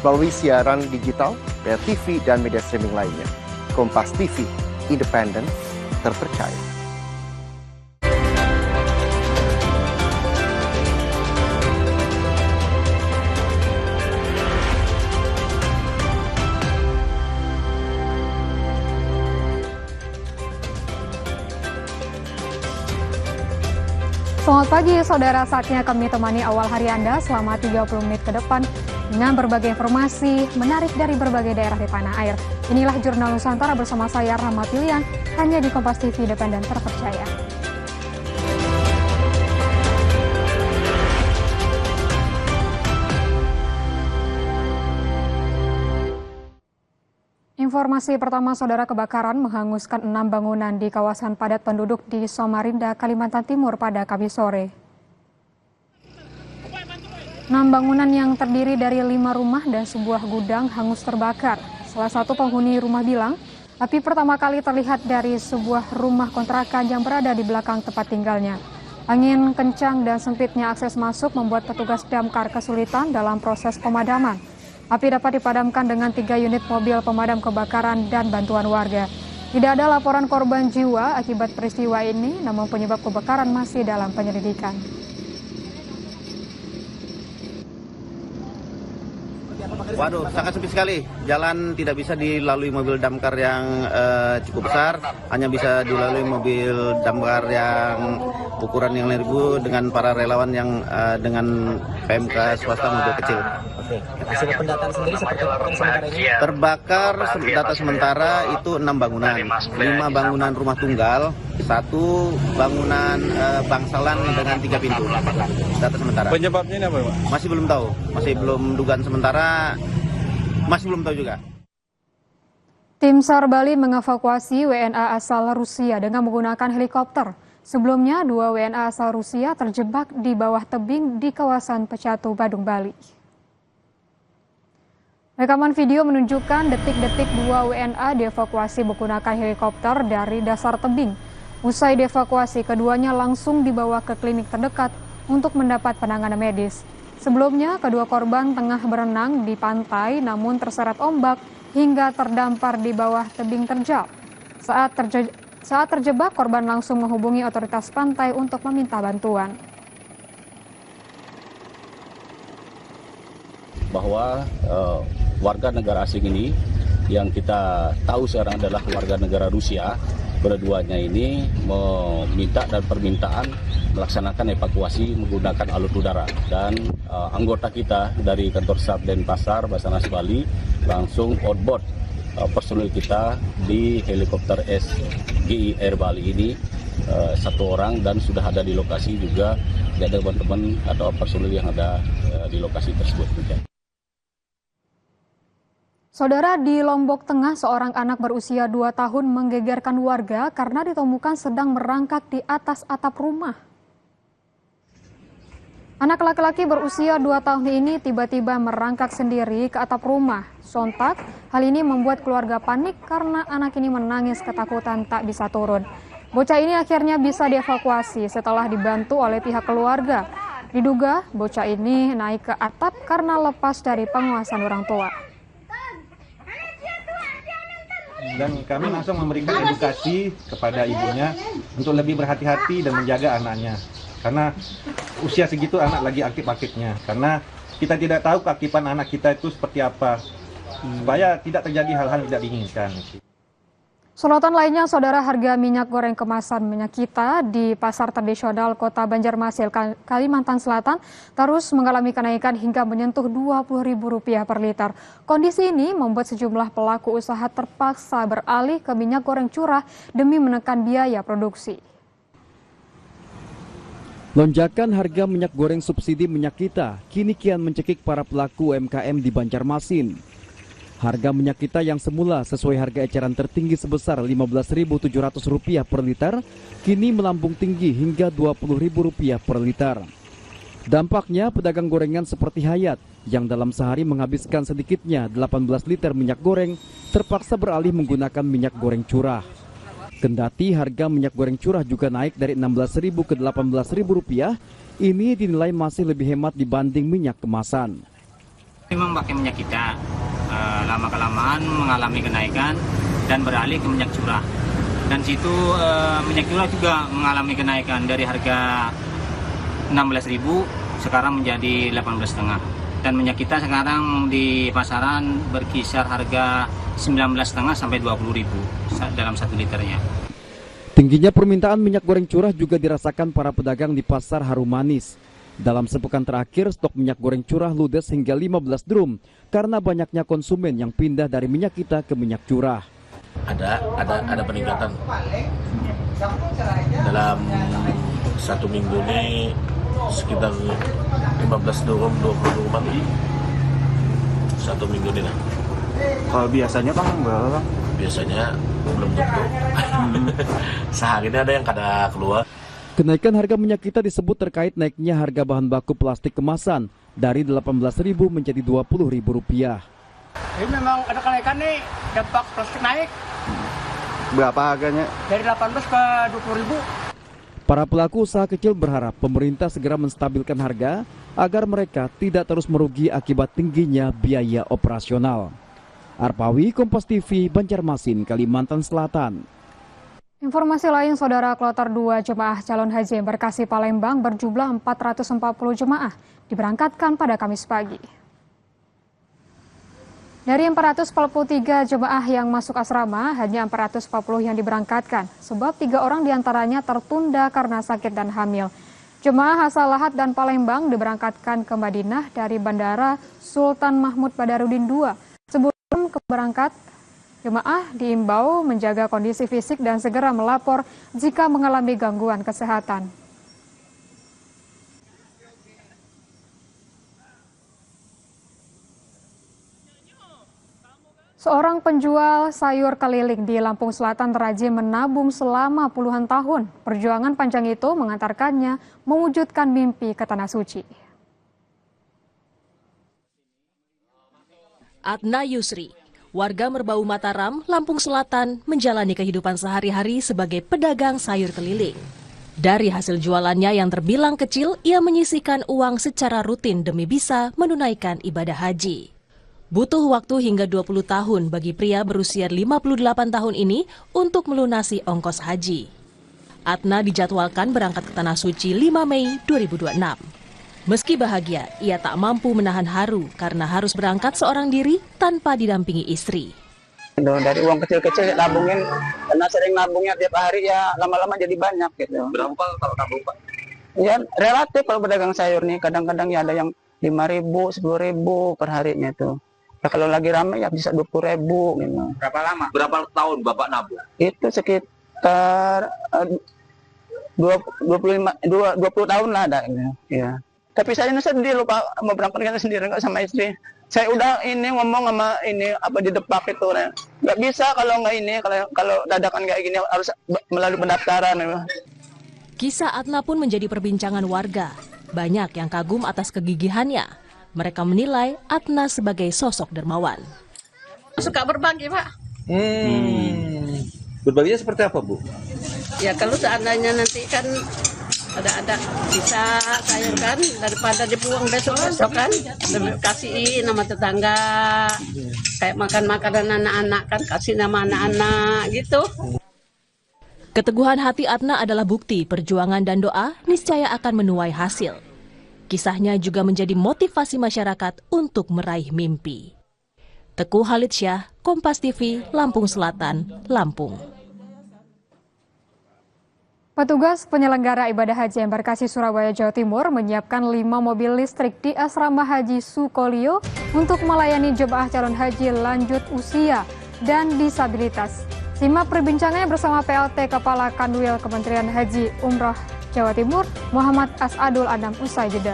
melalui siaran digital, bayar TV, dan media streaming lainnya. Kompas TV, independen, terpercaya. Selamat pagi saudara, saatnya kami temani awal hari Anda selama 30 menit ke depan dengan berbagai informasi menarik dari berbagai daerah di tanah air. Inilah Jurnal Nusantara bersama saya Rahma Pilian, hanya di Kompas TV independen terpercaya. Informasi pertama, saudara, kebakaran menghanguskan 6 bangunan di kawasan padat penduduk di Samarinda, Kalimantan Timur pada Kamis sore. 6 bangunan yang terdiri dari 5 rumah dan sebuah gudang hangus terbakar. Salah satu penghuni rumah bilang, api pertama kali terlihat dari sebuah rumah kontrakan yang berada di belakang tempat tinggalnya. Angin kencang dan sempitnya akses masuk membuat petugas damkar kesulitan dalam proses pemadaman. Api dapat dipadamkan dengan 3 unit mobil pemadam kebakaran dan bantuan warga. Tidak ada laporan korban jiwa akibat peristiwa ini, namun penyebab kebakaran masih dalam penyelidikan. Waduh, sangat sempit sekali. Jalan tidak bisa dilalui mobil damkar yang cukup besar, hanya bisa dilalui mobil damkar yang ukuran yang lerbu dengan para relawan yang dengan PMK swasta mobil kecil. Oke, hasil pendataan sendiri seperti apa sementara ini? Terbakar data sementara itu 6 bangunan, 5 bangunan rumah tunggal, 1 bangunan bangsalan dengan 3 pintu. Data sementara. Penyebabnya ini apa, Pak? Masih belum tahu, masih belum dugaan sementara, masih belum tahu juga. Tim SAR Bali mengevakuasi WNA asal Rusia dengan menggunakan helikopter. Sebelumnya, 2 WNA asal Rusia terjebak di bawah tebing di kawasan Pecatu, Badung, Bali. Rekaman video menunjukkan detik-detik 2 WNA dievakuasi menggunakan helikopter dari dasar tebing. Usai dievakuasi, keduanya langsung dibawa ke klinik terdekat untuk mendapat penanganan medis. Sebelumnya, kedua korban tengah berenang di pantai namun terseret ombak hingga terdampar di bawah tebing terjal. Saat terjebak, korban langsung menghubungi otoritas pantai untuk meminta bantuan. Bahwa warga negara asing ini yang kita tahu sekarang adalah warga negara Rusia, keduanya ini meminta dan permintaan melaksanakan evakuasi menggunakan alut udara, dan anggota kita dari kantor SAR Denpasar Basarnas Bali langsung outboard personil kita di helikopter SGI Air Bali ini 1 orang, dan sudah ada di lokasi juga ada teman-teman atau personil yang ada di lokasi tersebut juga. Saudara, di Lombok Tengah, seorang anak berusia 2 tahun menggegerkan warga karena ditemukan sedang merangkak di atas atap rumah. Anak laki-laki berusia 2 tahun ini tiba-tiba merangkak sendiri ke atap rumah. Sontak, hal ini membuat keluarga panik karena anak ini menangis ketakutan tak bisa turun. Bocah ini akhirnya bisa dievakuasi setelah dibantu oleh pihak keluarga. Diduga bocah ini naik ke atap karena lepas dari penguasaan orang tua. Dan kami langsung memberikan edukasi kepada ibunya untuk lebih berhati-hati dan menjaga anaknya. Karena usia segitu anak lagi aktif-aktifnya. Karena kita tidak tahu keaktifan anak kita itu seperti apa. Supaya tidak terjadi hal-hal yang tidak diinginkan. Sorotan lainnya, saudara, harga minyak goreng kemasan minyak kita di pasar tradisional Kota Banjarmasin, Kalimantan Selatan terus mengalami kenaikan hingga menyentuh Rp20.000 per liter. Kondisi ini membuat sejumlah pelaku usaha terpaksa beralih ke minyak goreng curah demi menekan biaya produksi. Lonjakan harga minyak goreng subsidi minyak kita kini kian mencekik para pelaku UMKM di Banjarmasin. Harga minyak kita yang semula sesuai harga eceran tertinggi sebesar Rp15.700 per liter, kini melambung tinggi hingga Rp20.000 per liter. Dampaknya pedagang gorengan seperti Hayat yang dalam sehari menghabiskan sedikitnya 18 liter minyak goreng terpaksa beralih menggunakan minyak goreng curah. Kendati harga minyak goreng curah juga naik dari Rp16.000 ke Rp18.000, ini dinilai masih lebih hemat dibanding minyak kemasan. Memang pakai minyak kita lama-kelamaan mengalami kenaikan dan beralih ke minyak curah. Dan situ minyak curah juga mengalami kenaikan dari harga 16.000 sekarang menjadi 18,5. Dan minyak kita sekarang di pasaran berkisar harga 19,5 sampai 20.000 dalam 1 liternya. Tingginya permintaan minyak goreng curah juga dirasakan para pedagang di pasar Harum Manis. Dalam sepekan terakhir, stok minyak goreng curah ludes hingga 15 drum karena banyaknya konsumen yang pindah dari minyak kita ke minyak curah. Ada peningkatan dalam 1 minggu ini sekitar 15 drum 20 drum 1 minggu ini lah. Kalau biasanya Bang berapa? Biasanya belum tentu. Sehari ini ada yang kada keluar. Kenaikan harga minyak kita disebut terkait naiknya harga bahan baku plastik kemasan dari Rp18.000 menjadi Rp20.000. Ini memang ada kenaikan nih, dampak plastik naik. Berapa harganya? Dari 18 ke 20.000. Para pelaku usaha kecil berharap pemerintah segera menstabilkan harga agar mereka tidak terus merugi akibat tingginya biaya operasional. Arpawi, Kompas TV, Banjarmasin, Kalimantan Selatan. Informasi lain, Saudara, kloter 2 jemaah calon haji embarkasi Palembang berjumlah 440 jemaah diberangkatkan pada Kamis pagi. Dari 443 jemaah yang masuk asrama, hanya 440 yang diberangkatkan, sebab 3 orang diantaranya tertunda karena sakit dan hamil. Jemaah asal Lahat dan Palembang diberangkatkan ke Madinah dari Bandara Sultan Mahmud Badarudin II. Sebelum keberangkat, jemaah diimbau menjaga kondisi fisik dan segera melapor jika mengalami gangguan kesehatan. Seorang penjual sayur keliling di Lampung Selatan rajin menabung selama puluhan tahun. Perjuangan panjang itu mengantarkannya mewujudkan mimpi ke Tanah Suci. Adna Yusri, warga Merbau Mataram, Lampung Selatan, menjalani kehidupan sehari-hari sebagai pedagang sayur keliling. Dari hasil jualannya yang terbilang kecil, ia menyisihkan uang secara rutin demi bisa menunaikan ibadah haji. Butuh waktu hingga 20 tahun bagi pria berusia 58 tahun ini untuk melunasi ongkos haji. Adna dijadwalkan berangkat ke Tanah Suci 5 Mei 2026. Meski bahagia, ia tak mampu menahan haru karena harus berangkat seorang diri tanpa didampingi istri. Dari uang kecil-kecil nabungin, karena sering nabungnya tiap hari ya lama-lama jadi banyak gitu. Berapa kalau nabung Pak? Ya relatif kalau pedagang sayur nih, kadang-kadang ya ada yang 5.000, 10.000 per harinya tuh. Ya, kalau lagi ramai ya bisa 20.000 gitu. Berapa lama? Berapa tahun Bapak nabung? Itu sekitar 20 tahun lah ada gitu. Ya. Tapi saya ini sedih lupa mau berangkat sendiri nggak sama istri. Saya udah ini ngomong sama ini apa di depak itu, nggak bisa kalau nggak ini kalau dadakan kayak gini harus melalui pendaftaran. Kisah Adna pun menjadi perbincangan warga. Banyak yang kagum atas kegigihannya. Mereka menilai Adna sebagai sosok dermawan. Suka berbagi, Pak. Berbaginya seperti apa, Bu? Ya kalau seandainya nanti kan ada bisa sayur kan, daripada dibuang besok-besok kan, lebih kasihin nama tetangga. Kayak makan makanan anak-anak kan, kasih nama anak-anak gitu. Keteguhan hati Adna adalah bukti perjuangan dan doa niscaya akan menuai hasil. Kisahnya juga menjadi motivasi masyarakat untuk meraih mimpi. Teguh Khalid Syah, Kompas TV, Lampung Selatan, Lampung. Petugas penyelenggara ibadah haji embarkasi Surabaya, Jawa Timur menyiapkan 5 mobil listrik di Asrama Haji Sukolilo untuk melayani jemaah calon haji lanjut usia dan disabilitas. Simak perbincangannya bersama PLT Kepala Kanwil Kementerian Haji Umroh Jawa Timur, Muhammad Asadul Adam usai jeda.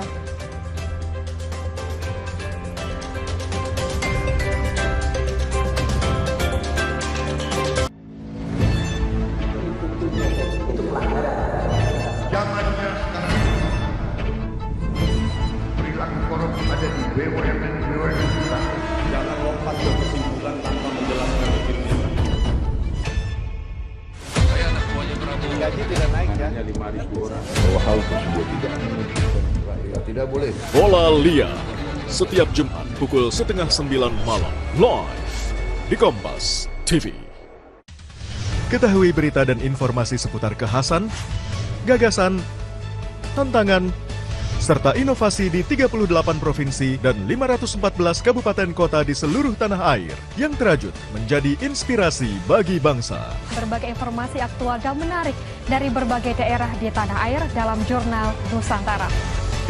Zamannya sekarang perilaku korup ada di BUMN kita. Jangan lompat ke kesimpulan tanpa menjelaskan dirinya. Saya anak buahnya Prabowo. Gaji tidak naik ya. Hanya 5.000 orang. Bahwa hal tersebut tidak boleh. Bola Liar setiap Jumat pukul 8:30 malam, live di Kompas TV. Ketahui berita dan informasi seputar kekhasan, gagasan, tantangan, serta inovasi di 38 provinsi dan 514 kabupaten kota di seluruh tanah air yang terajut menjadi inspirasi bagi bangsa. Berbagai informasi aktual dan menarik dari berbagai daerah di tanah air dalam Jurnal Nusantara.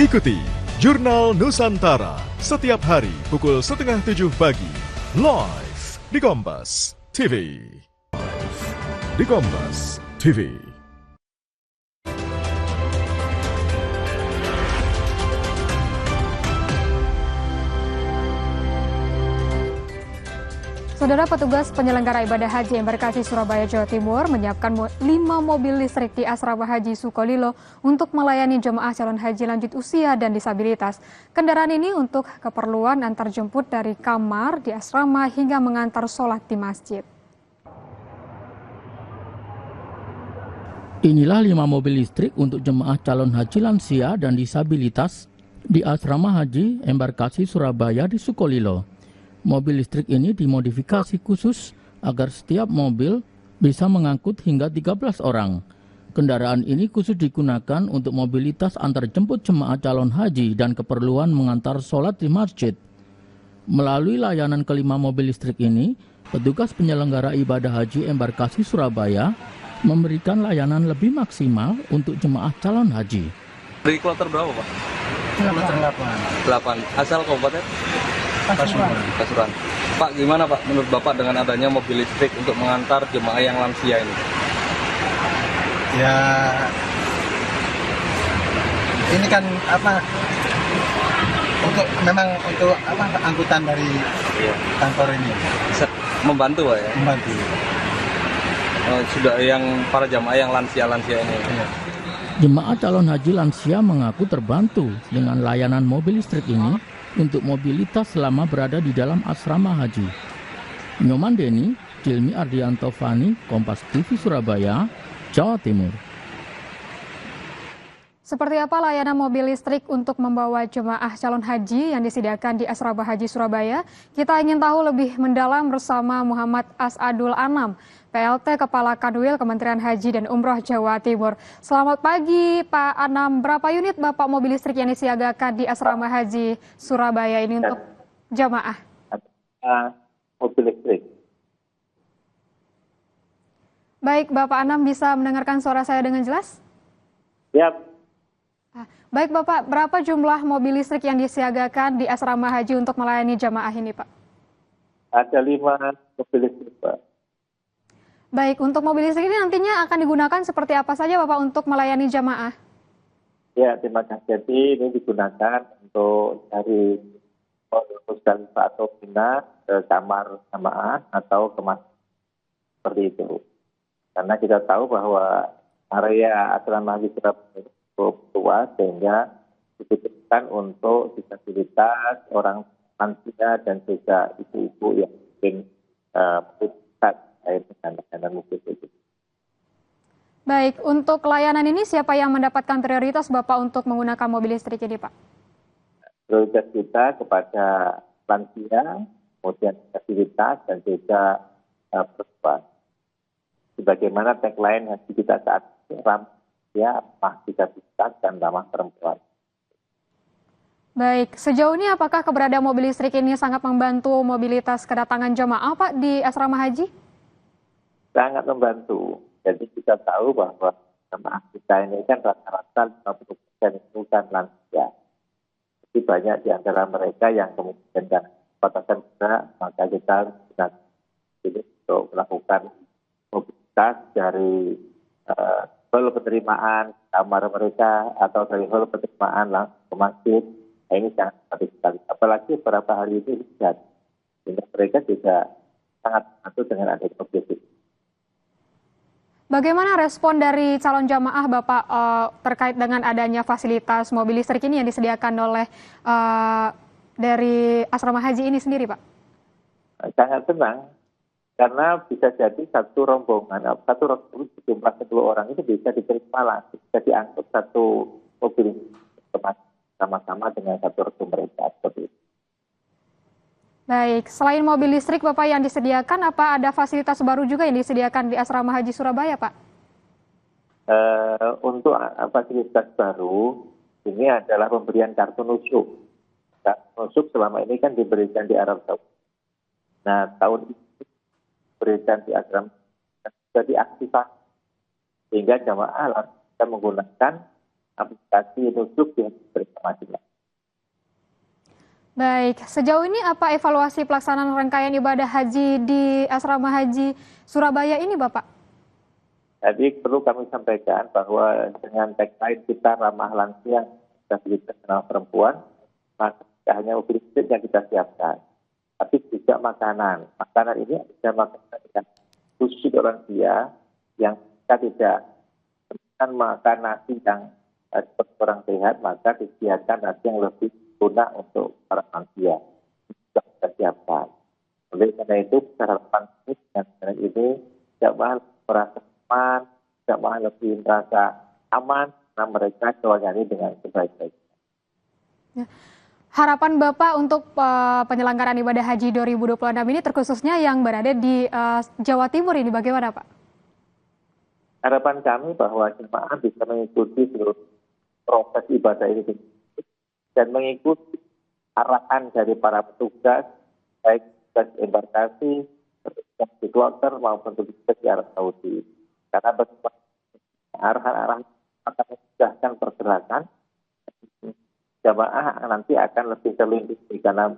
Ikuti Jurnal Nusantara setiap hari pukul 6:30 pagi, live di Kompas TV. Di Kompas TV. Saudara, petugas penyelenggara ibadah haji Embarkasi Surabaya, Jawa Timur menyiapkan 5 mobil listrik di Asrama Haji Sukolilo untuk melayani jemaah calon haji lanjut usia dan disabilitas. Kendaraan ini untuk keperluan antar jemput dari kamar di asrama hingga mengantar sholat di masjid. Inilah 5 mobil listrik untuk jemaah calon haji lansia dan disabilitas di Asrama Haji Embarkasi Surabaya di Sukolilo. Mobil listrik ini dimodifikasi khusus agar setiap mobil bisa mengangkut hingga 13 orang. Kendaraan ini khusus digunakan untuk mobilitas antar jemput jemaah calon haji dan keperluan mengantar sholat di masjid. Melalui layanan kelima mobil listrik ini, petugas penyelenggara ibadah haji Embarkasi Surabaya memberikan layanan lebih maksimal untuk jemaah calon haji. Dari kloter berapa, Pak? 8. Asal kabupaten? Pasuruan. Pak, gimana Pak menurut Bapak dengan adanya mobil listrik untuk mengantar jemaah yang lansia ini? Ya, ini kan untuk angkutan dari kantor ini. Membantu Pak ya? Membantu. Sudah yang para jemaah yang lansia ini. Iya. Jemaah calon haji lansia mengaku terbantu dengan layanan mobil listrik ini untuk mobilitas selama berada di dalam asrama haji. Nyoman Deni, Cilmi Ardianto Fani, Kompas TV Surabaya, Jawa Timur. Seperti apa layanan mobil listrik untuk membawa jemaah calon haji yang disediakan di Asrama Haji Surabaya? Kita ingin tahu lebih mendalam bersama Muhammad Asadul Anam, PLT Kepala Kanwil Kementerian Haji dan Umroh Jawa Timur. Selamat pagi Pak Anam, berapa unit Bapak mobil listrik yang disiagakan di Asrama Haji Surabaya ini untuk jemaah? Mobil listrik. Baik, Bapak Anam bisa mendengarkan suara saya dengan jelas? Siap. Baik Bapak, berapa jumlah mobil listrik yang disiagakan di Asrama Haji untuk melayani jamaah ini Pak? Ada 5 mobil listrik Pak. Baik, untuk mobil listrik ini nantinya akan digunakan seperti apa saja Bapak untuk melayani jamaah? Ya, terima kasih. Jadi ini digunakan untuk dari Musdalifah atau Mina ke kamar jamaah atau ke masjid. Seperti itu. Karena kita tahu bahwa area Asrama Haji Surabaya cukup luas sehingga dibutuhkan untuk disabilitas, orang lansia dan juga ibu-ibu yang mungkin membutuhkan air dengan mobil itu. Baik, untuk layanan ini siapa yang mendapatkan prioritas Bapak untuk menggunakan mobil listrik ini Pak? Prioritas kita kepada lansia, kemudian disabilitas dan juga perempuan. Sebagaimana tagline haji kita saat ini, ramah disabilitas dan ramah perempuan. Baik, sejauh ini apakah keberadaan mobil listrik ini sangat membantu mobilitas kedatangan jemaah Pak di asrama haji? Sangat membantu. Jadi kita tahu bahwa jemaah kita ini kan rata-rata 50% itu kan lansia. Jadi banyak di antara mereka yang kemudian dan batasan berat, maka kita gunakan ini untuk melakukan mobilitas dari hall penerimaan kamar mereka atau dari hall penerimaan langsung ke masjid. Nah, ini sangat penting sekali. Apalagi beberapa hari ini hujan. Sehingga mereka juga sangat membantu dengan adanya mobil listrik. Bagaimana respon dari calon jamaah Bapak terkait dengan adanya fasilitas mobil listrik ini yang disediakan oleh dari asrama haji ini sendiri Pak? Sangat senang. Karena bisa jadi satu rombongan jumlah 10 orang itu bisa diterima langsung, bisa diangkut satu mobil sama-sama dengan satu restu mereka seperti itu. Baik, selain mobil listrik Bapak yang disediakan, apa ada fasilitas baru juga yang disediakan di Asrama Haji Surabaya, Pak? Untuk fasilitas baru, ini adalah pemberian kartu nusuk. Kartu nusuk selama ini kan diberikan di Arab Saudi. Nah, tahun ini diberikan di asrama sudah diaktifasi. Sehingga jamaah bisa menggunakan aplikasi nusuk yang bersama masing-masing. Baik, sejauh ini apa evaluasi pelaksanaan rangkaian ibadah haji di Asrama Haji Surabaya ini, Bapak? Jadi perlu kami sampaikan bahwa dengan tagline kita ramah lansia, disabilitas dan perempuan, maka tidak hanya mobil listrik yang kita siapkan, tapi juga makanan. Makanan ini ada makanan yang khusus orang lansia yang kita tidak makan nasi yang seperti orang sehat, maka disediakan nasi yang lebih guna untuk para lansia. Sudah kita siapkan. Oleh karena itu, harapan dengan ini jamaah merasa aman, jamaah lebih merasa aman, karena mereka melayani dengan sebaik-baiknya. Ya. Harapan Bapak untuk penyelenggaraan ibadah haji 2026 ini terkhususnya yang berada di Jawa Timur ini bagaimana, Pak? Harapan kami bahwa jemaah bisa mengikuti seluruh proses ibadah ini dan mengikuti arahan dari para petugas, baik petugas embarkasi, petugas di kloter maupun petugas di Arab Saudi. Karena arahan-arahan akan memudahkan pergerakan, jamaah nanti akan lebih terlindungi karena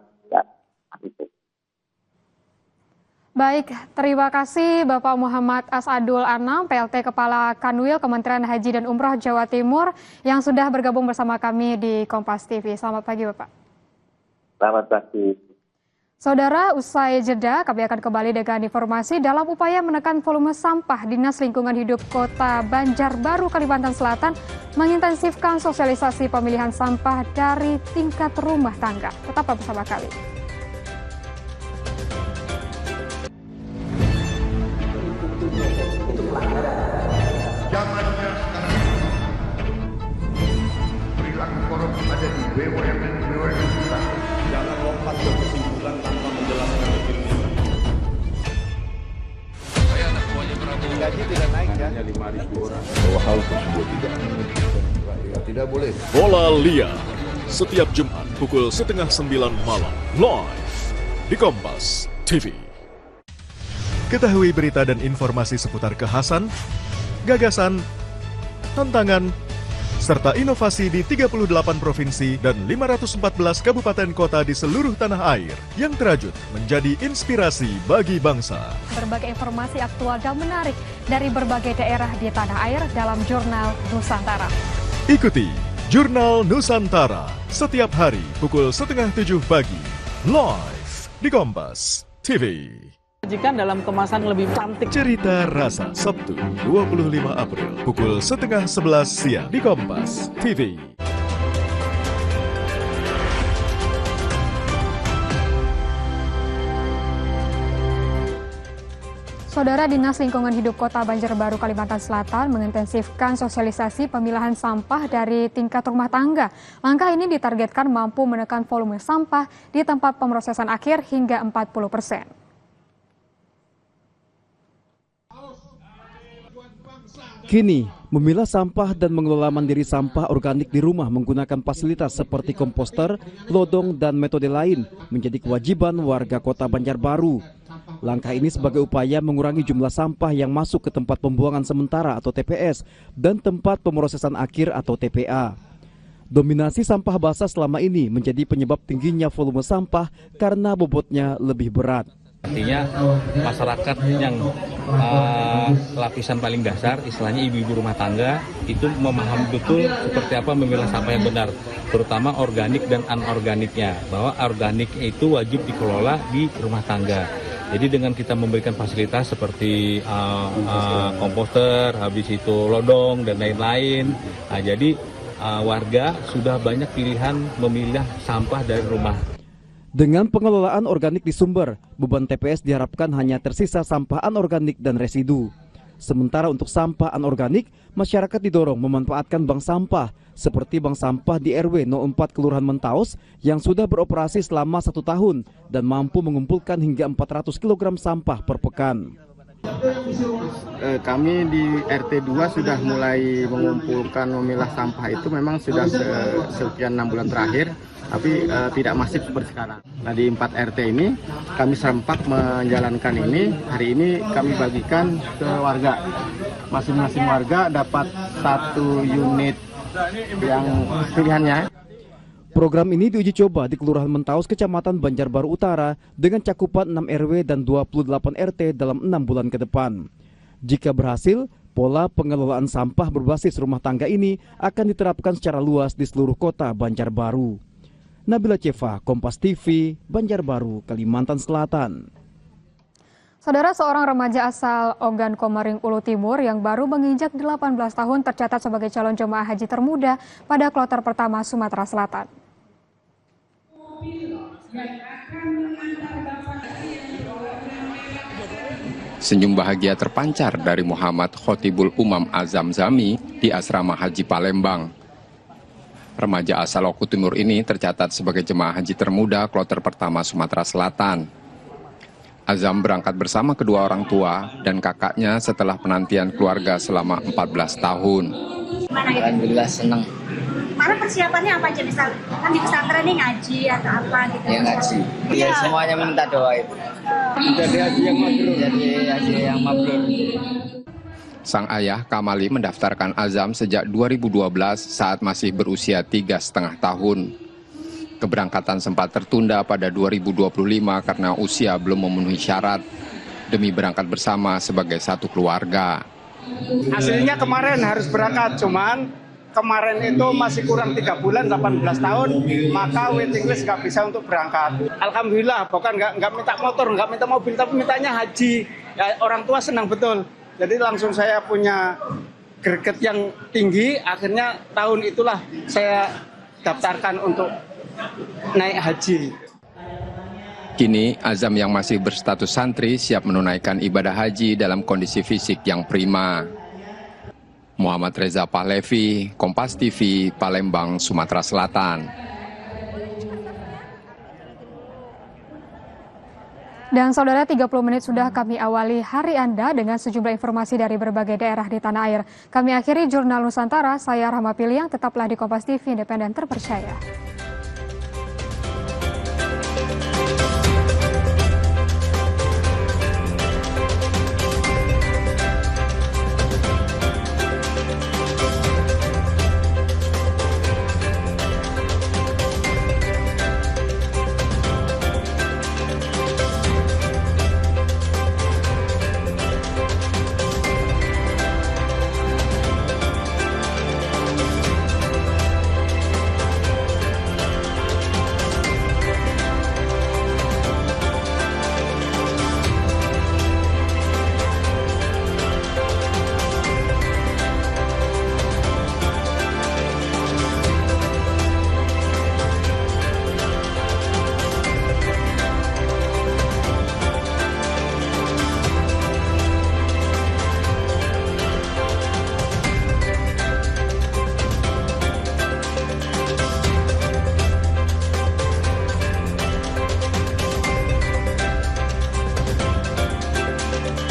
itu. Baik, terima kasih Bapak Muhammad Asadul Anam, PLT Kepala Kanwil Kementerian Haji dan Umroh Jawa Timur yang sudah bergabung bersama kami di Kompas TV. Selamat pagi Bapak. Selamat pagi. Saudara, usai jeda kami akan kembali dengan informasi dalam upaya menekan volume sampah. Dinas Lingkungan Hidup Kota Banjarbaru, Kalimantan Selatan mengintensifkan sosialisasi pemilihan sampah dari tingkat rumah tangga. Tetaplah bersama kami. Zamannya sekarang perilaku korup ada di BUMN kita. Jangan lompat ke kesimpulan tanpa menjelaskan dirinya. Saya anak buahnya Prabowo. Gaji tidak naik kan? Hanya 5.000 orang. Bahwa hal tersebut tidak boleh. Bola Liar setiap Jumat pukul 8:30 malam live di Kompas TV. Ketahui berita dan informasi seputar kekhasan, gagasan, tantangan, serta inovasi di 38 provinsi dan 514 kabupaten kota di seluruh tanah air yang terajut menjadi inspirasi bagi bangsa. Berbagai informasi aktual dan menarik dari berbagai daerah di tanah air dalam Jurnal Nusantara. Ikuti Jurnal Nusantara setiap hari pukul 6:30 pagi live di Kompas TV. Sajikan dalam kemasan lebih cantik. Cerita Rasa Sabtu 25 April pukul 10:30 siang di Kompas TV. Saudara, Dinas Lingkungan Hidup Kota Banjarbaru, Kalimantan Selatan mengintensifkan sosialisasi pemilahan sampah dari tingkat rumah tangga. Langkah ini ditargetkan mampu menekan volume sampah di tempat pemrosesan akhir hingga 40%. Kini, memilah sampah dan mengelola mandiri sampah organik di rumah menggunakan fasilitas seperti komposter, lodong, dan metode lain menjadi kewajiban warga kota Banjarbaru. Langkah ini sebagai upaya mengurangi jumlah sampah yang masuk ke tempat pembuangan sementara atau TPS dan tempat pemrosesan akhir atau TPA. Dominasi sampah basah selama ini menjadi penyebab tingginya volume sampah karena bobotnya lebih berat. Artinya masyarakat yang lapisan paling dasar, istilahnya ibu-ibu rumah tangga, itu memahami betul seperti apa memilah sampah yang benar, terutama organik dan anorganiknya, bahwa organik itu wajib dikelola di rumah tangga. Jadi dengan kita memberikan fasilitas seperti komposter, habis itu lodong dan lain-lain, jadi warga sudah banyak pilihan memilah sampah dari rumah. Dengan pengelolaan organik di sumber, beban TPS diharapkan hanya tersisa sampah anorganik dan residu. Sementara untuk sampah anorganik, masyarakat didorong memanfaatkan bank sampah seperti bank sampah di RW 04 Kelurahan Mentaos yang sudah beroperasi selama 1 tahun dan mampu mengumpulkan hingga 400 kg sampah per pekan. Kami di RT 2 sudah mulai mengumpulkan memilah sampah itu memang sudah sekian 6 bulan terakhir, tapi tidak masif seperti sekarang. Nah di 4 RT ini kami serempak menjalankan ini. Hari ini kami bagikan ke warga. Masing-masing warga dapat 1 unit yang pilihannya. Program ini diuji coba di Kelurahan Mentaos, Kecamatan Banjarbaru Utara dengan cakupan 6 RW dan 28 RT dalam 6 bulan ke depan. Jika berhasil, pola pengelolaan sampah berbasis rumah tangga ini akan diterapkan secara luas di seluruh kota Banjarbaru. Nabila Ceva, Kompas TV, Banjarbaru, Kalimantan Selatan. Saudara, seorang remaja asal Ogan Komering Ulu Timur yang baru menginjak 18 tahun tercatat sebagai calon jemaah haji termuda pada kloter pertama Sumatera Selatan. Senyum bahagia terpancar dari Muhammad Khotibul Umam Azam Zami di Asrama Haji Palembang. Remaja asal Oku Timur ini tercatat sebagai jemaah haji termuda kloter pertama Sumatera Selatan. Azam berangkat bersama kedua orang tua dan kakaknya setelah penantian keluarga selama 14 tahun. Alhamdulillah senang. Karena persiapannya apa aja, misal kan di pesantren ini ngaji atau apa gitu? Ya ngaji. Ya semuanya minta doa itu. Jadi haji yang mabrur. Jadi haji yang mabrur. Sang ayah Kamali mendaftarkan Azam sejak 2012 saat masih berusia 3,5 tahun. Keberangkatan sempat tertunda pada 2025 karena usia belum memenuhi syarat demi berangkat bersama sebagai satu keluarga. Aslinya kemarin harus berangkat, cuman kemarin itu masih kurang 3 bulan, 18 tahun, maka waiting list nggak bisa untuk berangkat. Alhamdulillah, bahkan nggak minta motor, nggak minta mobil, tapi mintanya haji. Ya, orang tua senang betul. Jadi langsung saya punya greget yang tinggi, akhirnya tahun itulah saya daftarkan untuk naik haji. Kini Azam yang masih berstatus santri siap menunaikan ibadah haji dalam kondisi fisik yang prima. Muhammad Reza Pahlevi, Kompas TV, Palembang, Sumatera Selatan. Dan saudara, 30 menit sudah kami awali hari Anda dengan sejumlah informasi dari berbagai daerah di tanah air. Kami akhiri Jurnal Nusantara, saya Rahma Piliang, tetaplah di Kompas TV, independen terpercaya.